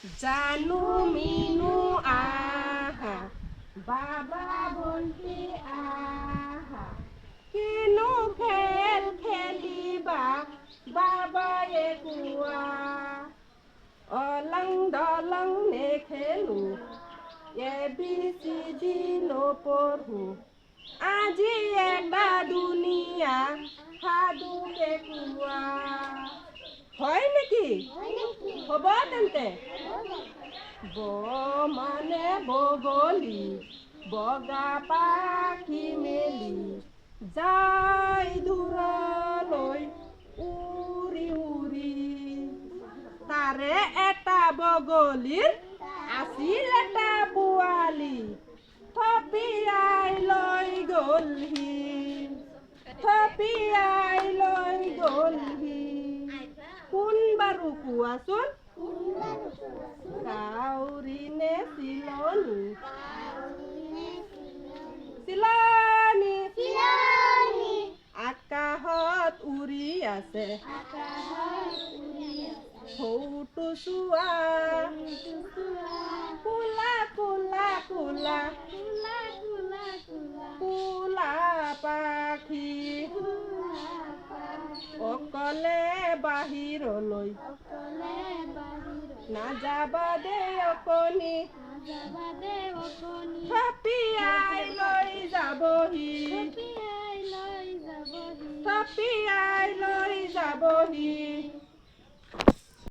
জানু মিনু আহা বাবা ভন্টি আহা কিনো খেল খেলিবা বাবায়ে কোৱা অলং দলং নেখেলো ABCD নপঢ়ো আজি এটা দুনিয়া সাধুকে কোৱা হয় নেকি হ'ব তেন্তে ব মানে বগলী বগা পাখি মেলি যায় দূৰলৈ উৰি উৰি তাৰে এটা বগলীৰ আছিল এটা পোৱালি থপিয়াই লৈ গ'লহি থপিয়াই লৈ গ'লহি কোন বাৰু কোৱাচোন কাউৰী নে চিলনী চিলনী আকাশত উৰি আছে সৌটো চোৱা কোলা কোলা কোলা কোলা পাখি অকলে বাহিৰলৈ নাযাবা দেই অকণি থপিয়াই লৈ যাবহি